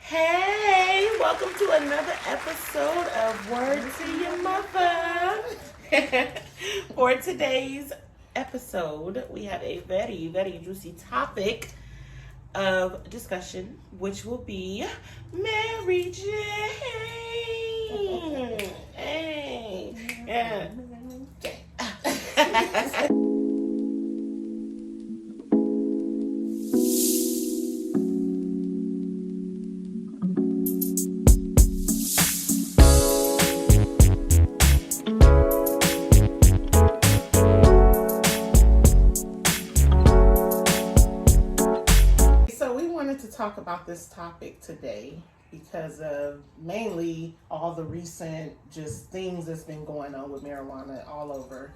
Hey, welcome to another episode of Word to Your Mother. For today's episode, we have a very, very juicy topic of discussion, which will be Mary Jane. Hey. Yeah. Talk about this topic today because of mainly all the recent just things that's been going on with marijuana all over.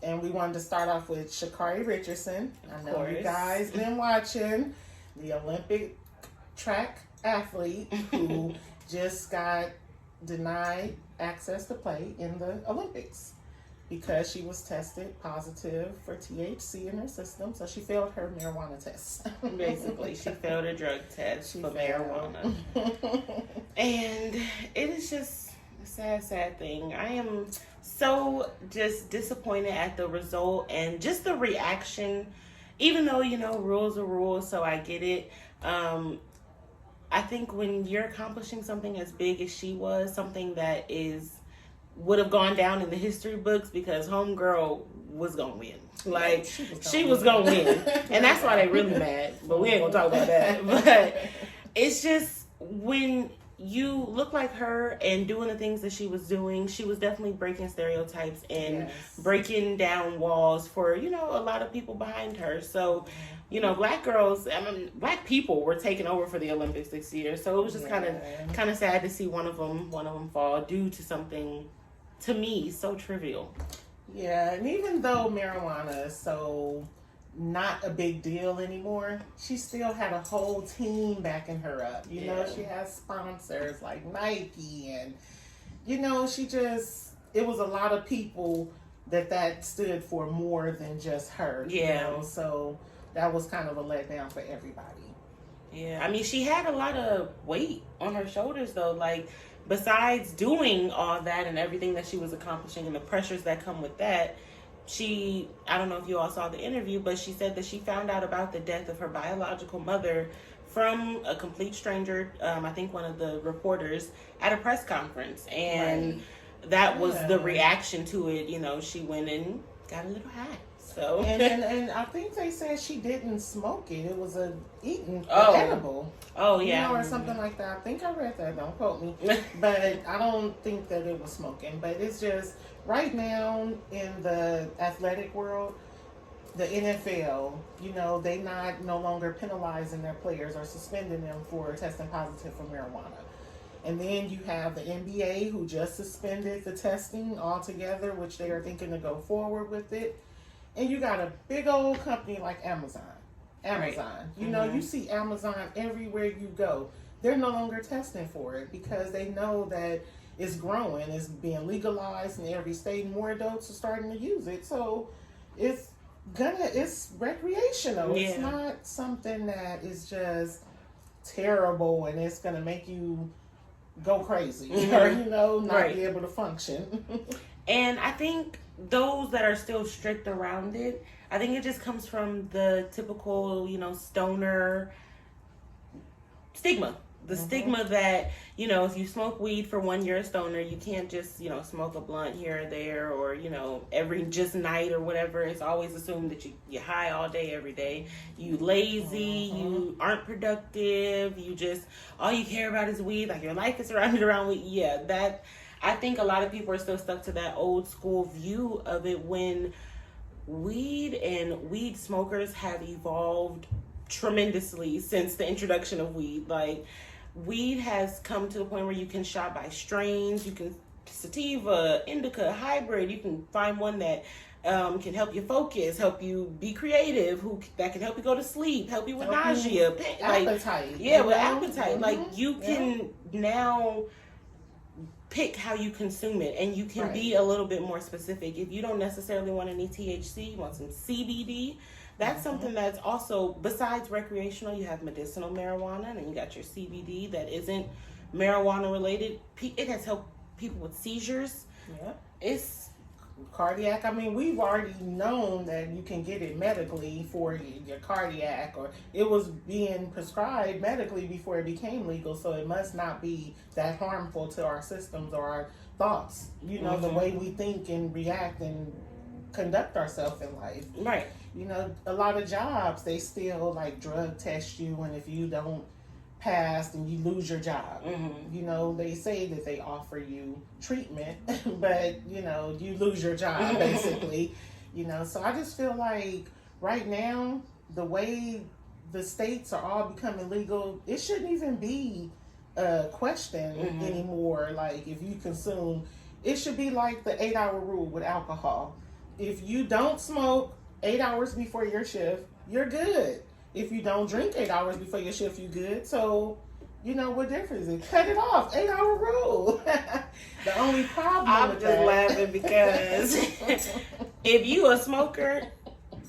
And we wanted to start off with Sha'Carri Richardson. I know you guys been watching the Olympic track athlete who just got denied access to play in the Olympics because she was tested positive for THC in her system, so she failed her marijuana test. Basically, she failed a drug test for marijuana. And it is just a sad thing. I am so just disappointed at the result and just the reaction, even though, rules are rules, so I get it. I think when you're accomplishing something as big as she was, something that would have gone down in the history books because homegirl was gonna win. Like she was gonna win. And that's why they really mad. But we ain't gonna talk about that. But it's just when you look like her and doing the things that she was doing, she was definitely breaking stereotypes and breaking down walls for, a lot of people behind her. So, black people were taking over for the Olympics this year. So it was just kind of sad to see one of them fall due to something, to me, so trivial. Yeah, and even though marijuana is so not a big deal anymore, she still had a whole team backing her up. You know, she has sponsors like Nike and, it was a lot of people that stood for more than just her. So that was kind of a letdown for everybody. Yeah, I mean, she had a lot of weight on her shoulders, though. Like, besides doing all that and everything that she was accomplishing and the pressures that come with that, I don't know if you all saw the interview, but she said that she found out about the death of her biological mother from a complete stranger, I think one of the reporters, at a press conference. And that was the reaction to it. She went and got a little high. So and I think they said she didn't smoke it. It was edible. Oh yeah, or something like that. I think I read that. Don't quote me, but I don't think that it was smoking. But it's just right now in the athletic world, the NFL, they no longer penalizing their players or suspending them for testing positive for marijuana. And then you have the NBA who just suspended the testing altogether, which they are thinking to go forward with it. And you got a big old company like Amazon. You see Amazon everywhere you go. They're no longer testing for it because they know that it's growing. It's being legalized in every state. More adults are starting to use it. So it's recreational. Yeah. It's not something that is just terrible and it's going to make you go crazy or, not be able to function. And I think those that are still strict around it, I think it just comes from the typical, stoner stigma. The stigma that, if you smoke weed for 1 year a stoner, you can't just, smoke a blunt here or there or, every just night or whatever. It's always assumed that you're high all day, every day. You lazy, you aren't productive, all you care about is weed. Like your life is surrounded around weed. Yeah, I think a lot of people are still stuck to that old school view of it when weed and weed smokers have evolved tremendously since the introduction of weed. Like, weed has come to the point where you can shop by strains. You can sativa, indica, hybrid. You can find one that can help you focus, help you be creative, that can help you go to sleep, help you with nausea. Appetite. With appetite. Like, you can now pick how you consume it, and you can be a little bit more specific. If you don't necessarily want any THC, you want some CBD, That's something that's also, besides recreational, you have medicinal marijuana, and then you got your CBD that isn't marijuana related. It has helped people with seizures. Yeah. It's cardiac. I mean, we've already known that you can get it medically for your cardiac, or it was being prescribed medically before it became legal, so it must not be that harmful to our systems or our thoughts, you know, the way we think and react and conduct ourselves in life. Right. You know, a lot of jobs, they still like drug test you, and if you don't pass, then you lose your job. You know, they say that they offer you treatment, but you know, you lose your job basically. You know, so I just feel like right now, the way the states are all becoming legal, it shouldn't even be a question anymore. Like, if you consume, it should be like the 8-hour rule with alcohol. If you don't smoke 8 hours before your shift, you're good. If you don't drink 8 hours before your shift, you good. So, you know, what difference is it? Cut it off. 8-hour rule. The only problem I'm with just that, laughing because if you a smoker,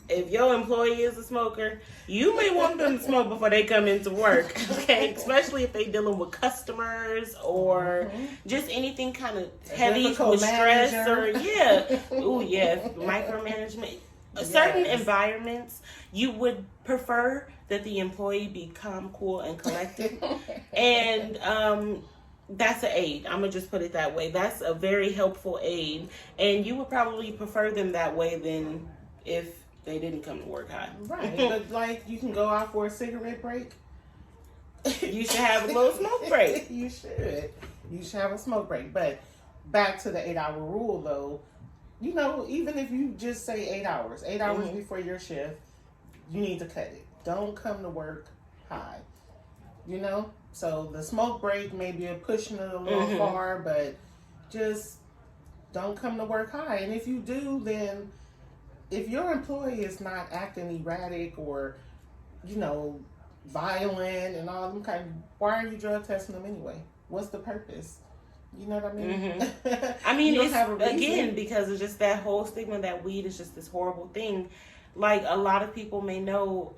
if your employee is a smoker, you may want them to smoke before they come into work, okay? Especially if they dealing with customers or just anything kind of heavy with stress or micromanagement. Certain environments, you would prefer that the employee be calm, cool, and collected. And that's an aid. I'm going to just put it that way. That's a very helpful aid. And you would probably prefer them that way than if they didn't come to work high. Right. But like, you can go out for a cigarette break. You should have a little smoke break. You should. You should have a smoke break. But back to the 8-hour rule, though. You know, even if you just say 8 hours, 8 hours before your shift, you need to cut it. Don't come to work high. You know? So the smoke break may be pushing it a little far, but just don't come to work high. And if you do, then if your employee is not acting erratic or, you know, violent and all them why are you drug testing them anyway? What's the purpose? You know what I mean? I mean, it's, again, because it's just that whole stigma that weed is just this horrible thing. Like, a lot of people may know,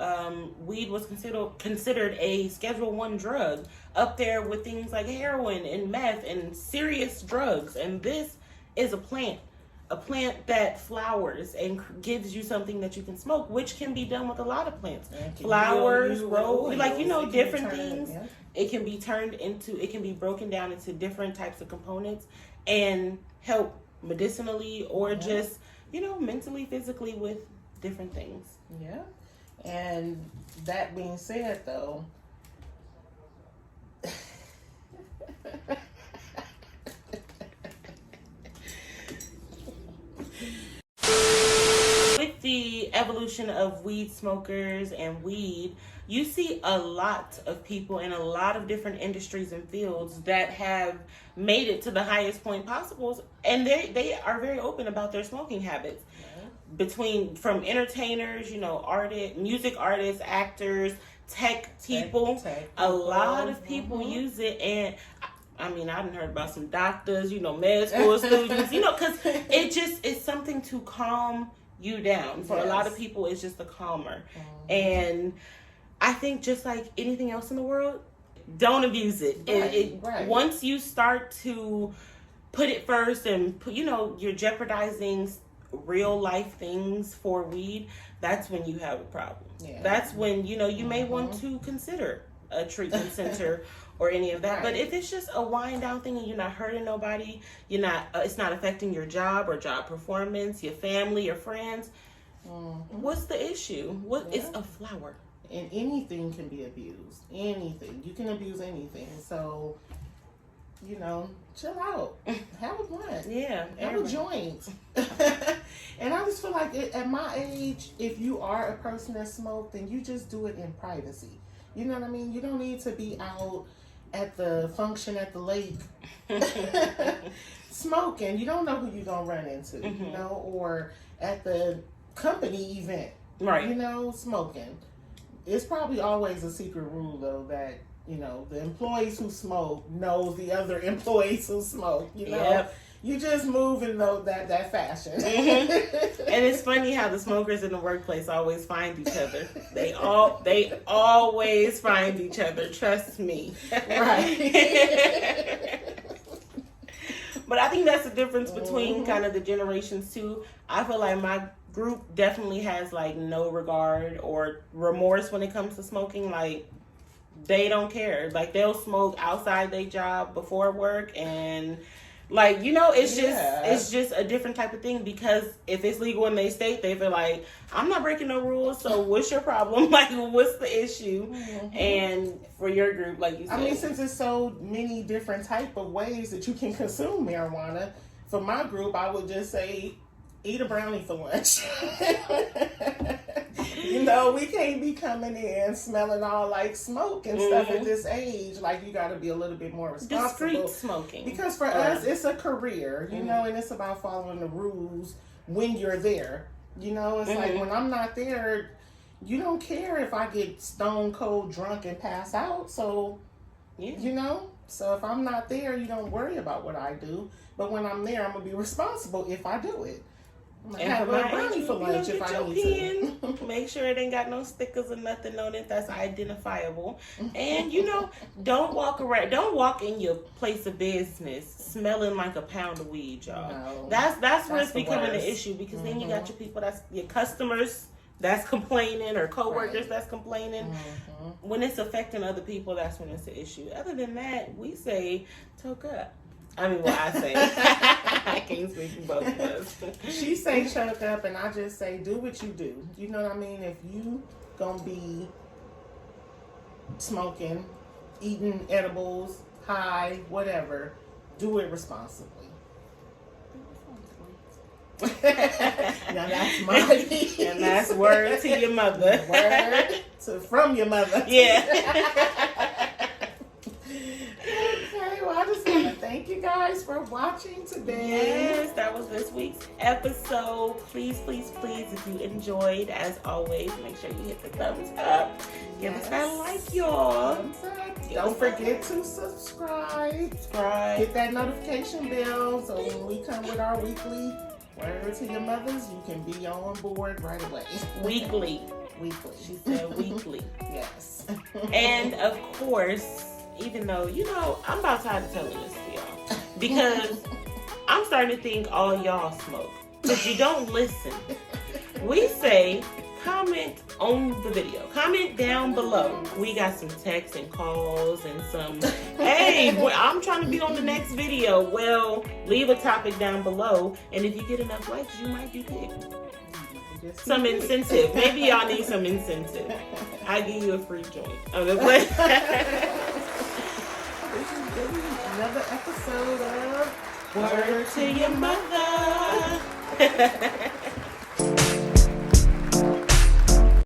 weed was considered a Schedule I drug, up there with things like heroin and meth and serious drugs. And this is a plant that flowers and gives you something that you can smoke, which can be done with a lot of plants. Flowers, rose, like, you know, different things. Yeah. It can be it can be broken down into different types of components and help medicinally or just, you know, mentally, physically with different things. Yeah. And that being said, though, with the evolution of weed smokers and weed, you see a lot of people in a lot of different industries and fields that have made it to the highest point possible, and they are very open about their smoking habits. From entertainers, you know, music artists, actors, tech people, a lot of people use it. And I mean, I've heard about some doctors, you know, med school students, you know, because it's something to calm you down. For a lot of people, it's just a calmer. And I think just like anything else in the world, don't abuse it. Once you start to put it first and you know, you're jeopardizing real life things for weed, that's when you have a problem. That's when, you know, you may want to consider a treatment center or any of that. But if it's just a wind down thing and you're not hurting nobody, it's not affecting your job or job performance, your family, your friends, what's the issue? It's a flower. And anything can be abused. Anything. You can abuse anything. So, you know, chill out. Have a blunt. Have a joint. And I just feel like at my age, if you are a person that smokes, then you just do it in privacy. You know what I mean? You don't need to be out at the function at the lake smoking. You don't know who you're going to run into, you know, or at the company event, you know, smoking. It's probably always a secret rule, though, that, you know, the employees who smoke know the other employees who smoke, you know. Mm-hmm. just move in that fashion. Mm-hmm. And it's funny how the smokers in the workplace always find each other. They always find each other. Trust me. Right. But I think that's the difference between kind of the generations too. I feel like my group definitely has like no regard or remorse when it comes to smoking. Like, they don't care. Like, they'll smoke outside their job before work, and like, it's just a different type of thing, because if it's legal in their state, they feel like, I'm not breaking no rules, so what's your problem? Like, what's the issue? Mm-hmm. And for your group, like you said, I mean, since there's so many different type of ways that you can consume marijuana, for my group, I would just say, eat a brownie for lunch. We can't be coming in smelling all like smoke and stuff at this age. Like, you got to be a little bit more responsible. Discreet smoking. Because for us, it's a career, and it's about following the rules when you're there. It's like, when I'm not there, you don't care if I get stone cold drunk and pass out. So, so if I'm not there, you don't worry about what I do. But when I'm there, I'm going to be responsible if I do it. And have a brownie for lunch if I need to. Make sure it ain't got no stickers or nothing on it that's identifiable. And don't walk in your place of business smelling like a pound of weed, y'all. No, that's where it's becoming an issue, because then you got your people, that's your customers that's complaining, or coworkers that's complaining. When it's affecting other people, that's when it's an issue. Other than that, we say toke up. I mean, I say. I can't speak for both of us. She say choke up, and I just say do what you do. You know what I mean? If you gonna be smoking, eating edibles, high, whatever, do it responsibly. Now that's my piece. And that's word to your mother. From your mother. Yeah. I just want to thank you guys for watching today. Yes, that was this week's episode. Please, please, please, if you enjoyed, as always, make sure you hit the thumbs up. Give us that like, y'all. Don't forget to subscribe. Hit that notification bell, so when we come with our weekly Word to Your Mothers, you can be on board right away. Weekly. She said weekly. Yes. And of course, even though, I'm about tired of telling this to y'all, because I'm starting to think all y'all smoke, but you don't listen. We say, comment on the video. Comment down below. We got some texts and calls and some, hey, I'm trying to be on the next video. Well, leave a topic down below, and if you get enough likes, you might be picked. Some incentive. Maybe y'all need some incentive. I give you a free joint. Another episode of Word to Your Mother.